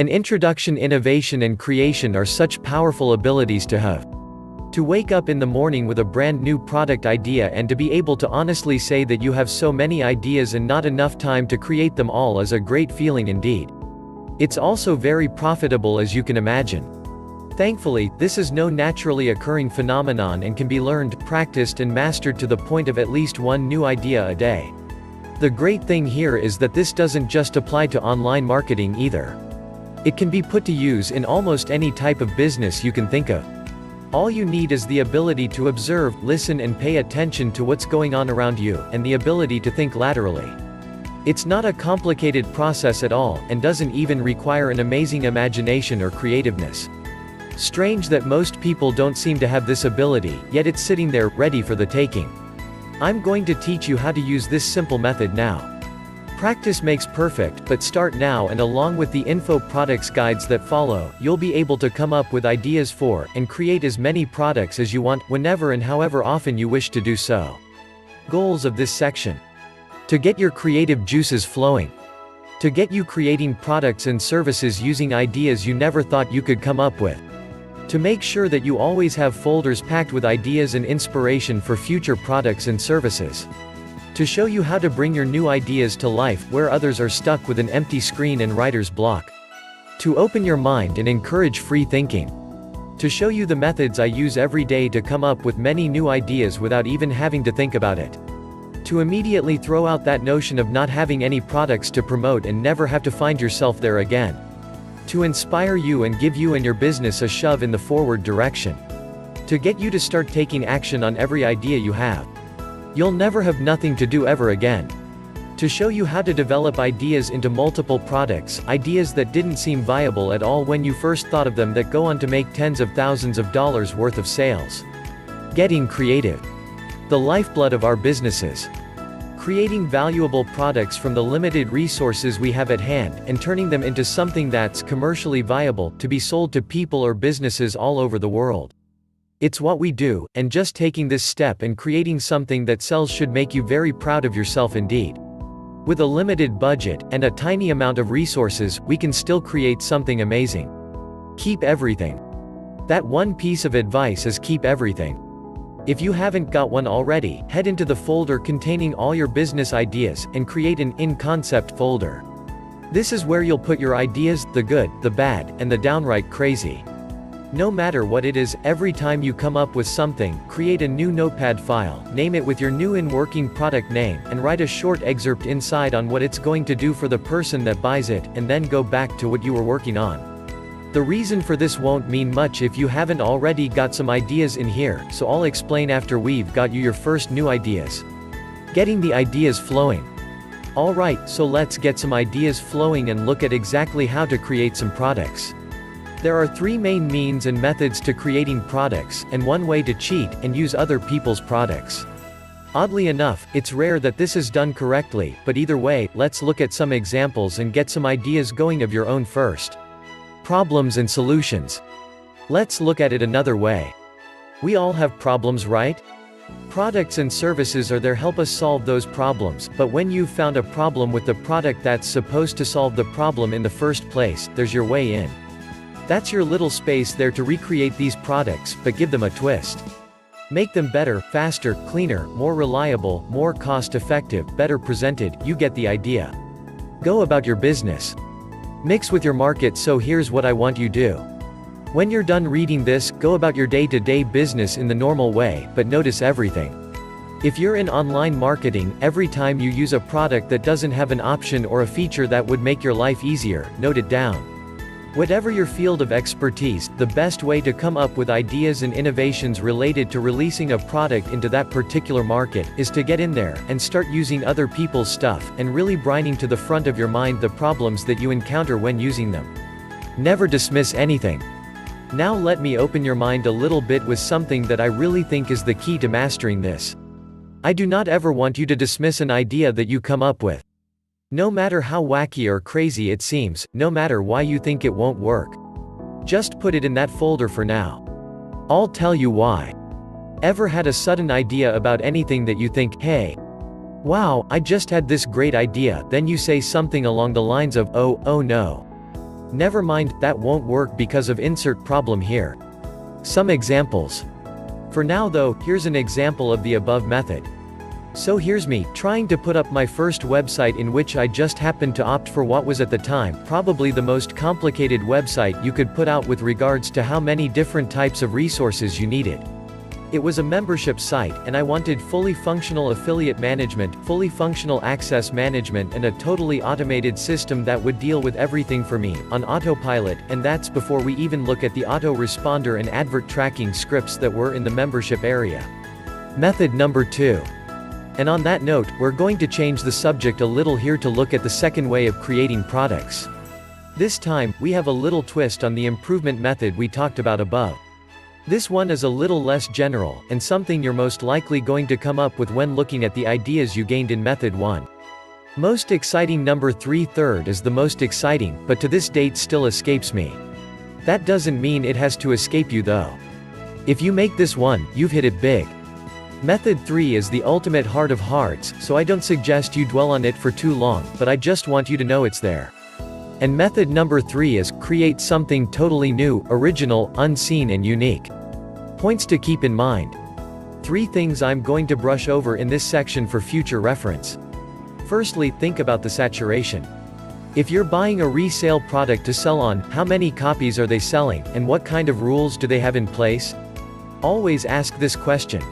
An introduction. Innovation and creation are such powerful abilities to have. To wake up in the morning with a brand new product idea and to be able to honestly say that you have so many ideas and not enough time to create them all is a great feeling indeed. It's also very profitable, as you can imagine. Thankfully, this is no naturally occurring phenomenon and can be learned, practiced and mastered to the point of at least one new idea a day. The great thing here is that this doesn't just apply to online marketing either. It can be put to use in almost any type of business you can think of. All you need is the ability to observe, listen and pay attention to what's going on around you, and the ability to think laterally. It's not a complicated process at all, and doesn't even require an amazing imagination or creativeness. Strange that most people don't seem to have this ability, yet it's sitting there, ready for the taking. I'm going to teach you how to use this simple method now. Practice makes perfect, but start now, and along with the info products guides that follow, you'll be able to come up with ideas for, and create as many products as you want, whenever and however often you wish to do so. Goals of this section. To get your creative juices flowing. To get you creating products and services using ideas you never thought you could come up with. To make sure that you always have folders packed with ideas and inspiration for future products and services. To show you how to bring your new ideas to life where others are stuck with an empty screen and writer's block. To open your mind and encourage free thinking. To show you the methods I use every day to come up with many new ideas without even having to think about it. To immediately throw out that notion of not having any products to promote and never have to find yourself there again. To inspire you and give you and your business a shove in the forward direction. To get you to start taking action on every idea you have. You'll never have nothing to do ever again. To show you how to develop ideas into multiple products, ideas that didn't seem viable at all when you first thought of them that go on to make tens of thousands of dollars worth of sales. Getting creative. The lifeblood of our businesses. Creating valuable products from the limited resources we have at hand, and turning them into something that's commercially viable, to be sold to people or businesses all over the world. It's what we do, and just taking this step and creating something that sells should make you very proud of yourself indeed. With a limited budget, and a tiny amount of resources, we can still create something amazing. Keep everything. That one piece of advice is keep everything. If you haven't got one already, head into the folder containing all your business ideas, and create an in-concept folder. This is where you'll put your ideas, the good, the bad, and the downright crazy. No matter what it is, every time you come up with something, create a new notepad file, name it with your new in-working product name, and write a short excerpt inside on what it's going to do for the person that buys it, and then go back to what you were working on. The reason for this won't mean much if you haven't already got some ideas in here, so I'll explain after we've got you your first new ideas. Getting the ideas flowing. Alright, so let's get some ideas flowing and look at exactly how to create some products. There are three main means and methods to creating products, and one way to cheat and use other people's products. Oddly enough, it's rare that this is done correctly, but either way, let's look at some examples and get some ideas going of your own first. Problems and solutions. Let's look at it another way. We all have problems, right? Products and services are there to help us solve those problems, but when you've found a problem with the product that's supposed to solve the problem in the first place, there's your way in. That's your little space there to recreate these products, but give them a twist. Make them better, faster, cleaner, more reliable, more cost-effective, better presented, you get the idea. Go about your business. Mix with your market. So here's what I want you to do. When you're done reading this, go about your day-to-day business in the normal way, but notice everything. If you're in online marketing, every time you use a product that doesn't have an option or a feature that would make your life easier, note it down. Whatever your field of expertise, the best way to come up with ideas and innovations related to releasing a product into that particular market, is to get in there, and start using other people's stuff, and really bringing to the front of your mind the problems that you encounter when using them. Never dismiss anything. Now let me open your mind a little bit with something that I really think is the key to mastering this. I do not ever want you to dismiss an idea that you come up with. No matter how wacky or crazy it seems, no matter why you think it won't work. Just put it in that folder for now. I'll tell you why. Ever had a sudden idea about anything that you think, hey, wow, I just had this great idea, then you say something along the lines of, oh no. Never mind, that won't work because of insert problem here. Some examples. For now though, here's an example of the above method. So here's me, trying to put up my first website in which I just happened to opt for what was at the time, probably the most complicated website you could put out with regards to how many different types of resources you needed. It was a membership site, and I wanted fully functional affiliate management, fully functional access management and a totally automated system that would deal with everything for me, on autopilot, and that's before we even look at the autoresponder and advert tracking scripts that were in the membership area. Method number 2. And on that note, we're going to change the subject a little here to look at the second way of creating products. This time, we have a little twist on the improvement method we talked about above. This one is a little less general, and something you're most likely going to come up with when looking at the ideas you gained in method 1. Most exciting number 3 third is the most exciting, but to this date still escapes me. That doesn't mean it has to escape you though. If you make this one, you've hit it big. Method 3 is the ultimate heart of hearts, so I don't suggest you dwell on it for too long, but I just want you to know it's there. And method number 3 is, create something totally new, original, unseen and unique. Points to keep in mind. 3 things I'm going to brush over in this section for future reference. Firstly, think about the saturation. If you're buying a resale product to sell on, how many copies are they selling, and what kind of rules do they have in place? Always ask this question.